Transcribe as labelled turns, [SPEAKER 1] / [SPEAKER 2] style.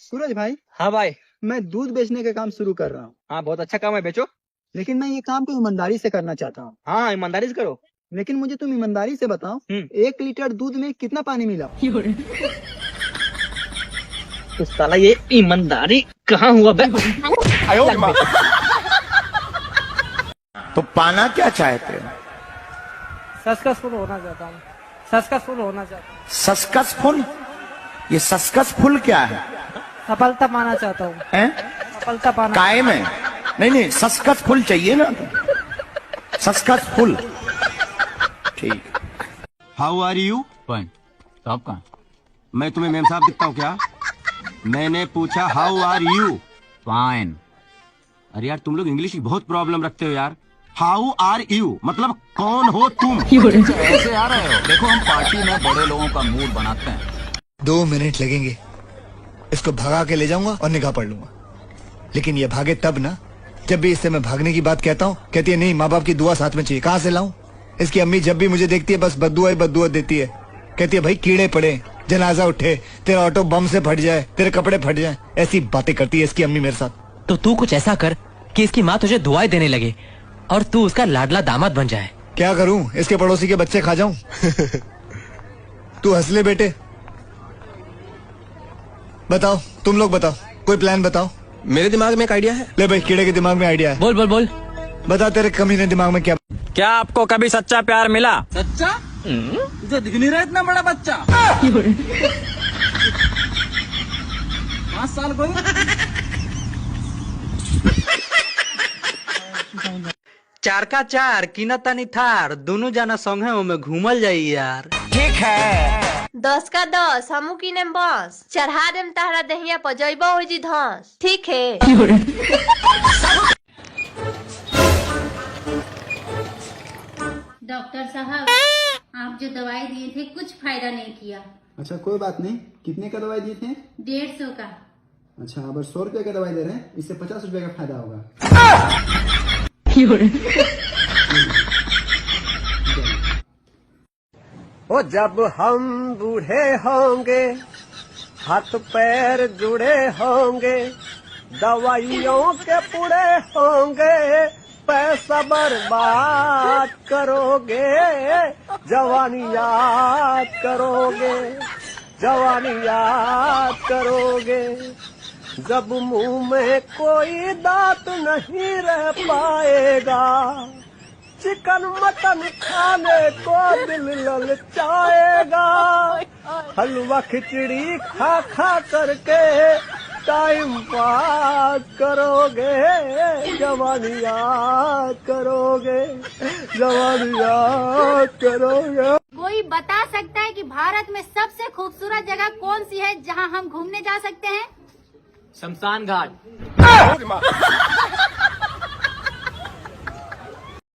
[SPEAKER 1] सूरज भाई,
[SPEAKER 2] हाँ भाई।
[SPEAKER 1] मैं दूध बेचने का काम शुरू कर रहा हूँ,
[SPEAKER 2] हाँ बहुत अच्छा काम है, बेचो।
[SPEAKER 1] लेकिन मैं ये काम को ईमानदारी से करना चाहता हूँ।
[SPEAKER 2] हाँ ईमानदारी से करो।
[SPEAKER 1] लेकिन मुझे तुम ईमानदारी से बताओ, 1 लीटर दूध में कितना पानी मिला?
[SPEAKER 2] तो साला ये ईमानदारी कहाँ हुआ बे?
[SPEAKER 3] तो पाना क्या चाहते हो?
[SPEAKER 4] सक्सेसफुल होना चाहता हूँ। सक्सेसफुल होना चाहता हूँ।
[SPEAKER 3] सक्सेसफुल? ये सक्सेसफुल क्या है?
[SPEAKER 4] सफलता पाना चाहता हूँ।
[SPEAKER 3] हैं?
[SPEAKER 4] सफलता पाना।
[SPEAKER 3] काय में? नहीं सक्सेसफुल चाहिए ना, सक्सेसफुल। ठीक।
[SPEAKER 5] How are you?
[SPEAKER 6] फाइन। साहब कहाँ?
[SPEAKER 5] मैं तुम्हें मेम साहब दिखता हूँ क्या? मैंने पूछा हाउ आर यू?
[SPEAKER 6] फाइन।
[SPEAKER 5] अरे यार तुम लोग इंग्लिश की बहुत प्रॉब्लम रखते हो यार। हाउ आर यू मतलब कौन हो तुम?
[SPEAKER 6] ऐसे आ रहे हो? देखो हम पार्टी में बड़े लोगों का मूड बनाते हैं।
[SPEAKER 7] 2 मिनट लगेंगे, इसको भगा के ले जाऊंगा और निगाह पढ़ लूंगा। लेकिन ये भागे तब ना, जब भी इससे मैं भागने की बात कहता हूँ, कहती है नहीं, माँ बाप की दुआ साथ में चाहिए। कहाँ से लाऊं? इसकी अम्मी जब भी मुझे देखती है बस बद्दुआ ही बद्दुआ देती है। कहती है भाई कीड़े पड़े, जनाजा उठे, तेरा ऑटो बम से फट जाए, तेरे कपड़े फट जाए, ऐसी बातें करती है इसकी अम्मी मेरे साथ।
[SPEAKER 8] तो तू कुछ ऐसा कर कि इसकी माँ तुझे दुआएं देने लगे और तू उसका लाडला दामाद बन जाए।
[SPEAKER 7] क्या करूं? इसके पड़ोसी के बच्चे खा जाऊं? तू हंस ले बेटे। बताओ, तुम लोग बताओ, कोई प्लान बताओ।
[SPEAKER 9] मेरे दिमाग में एक आइडिया है।
[SPEAKER 7] ले भाई, कीड़े के दिमाग में आइडिया है।
[SPEAKER 8] बोल बोल बोल।
[SPEAKER 7] बता तेरे कमीने दिमाग में क्या?
[SPEAKER 2] क्या आपको कभी सच्चा प्यार मिला?
[SPEAKER 9] सच्चा? तुझे दिख नहीं रहा इतना बड़ा बच्चा? 5 साल को।
[SPEAKER 4] चार का चार किना तनी थार, दोनों जाना संगे में घूमल जाई यार।
[SPEAKER 3] ठीक है।
[SPEAKER 10] 10 का 10 हमू किने बस चढ़ा देम तारा दहिया पर जइबो हो जी धस। ठीक है।
[SPEAKER 11] डॉक्टर साहब, आप जो दवाई दिए थे कुछ फायदा नहीं किया।
[SPEAKER 1] अच्छा कोई बात नहीं, कितने का दवाई दिए थे?
[SPEAKER 11] 150 का।
[SPEAKER 1] अच्छा, अब 100 रुपए का दवाई दे रहे हैं, इससे 50 रुपए का फायदा होगा।
[SPEAKER 4] ओ जब हम बूढ़े होंगे, हाथ पैर जुड़े होंगे, दवाइयों के पूरे होंगे, पैसा बर्बाद करोगे, जवानी याद करोगे, जवानी याद करोगे। जब मुंह में कोई दांत नहीं रह पाएगा, चिकन मटन खाने को दिल ललचाएगा। हलवा खिचड़ी खा खा करके टाइम पास करोगे, जवानी याद करोगे, जवानी याद करोगे।
[SPEAKER 11] कोई बता सकता है कि भारत में सबसे खूबसूरत जगह कौन सी है जहां हम घूमने जा सकते हैं?
[SPEAKER 2] शमशान घाट।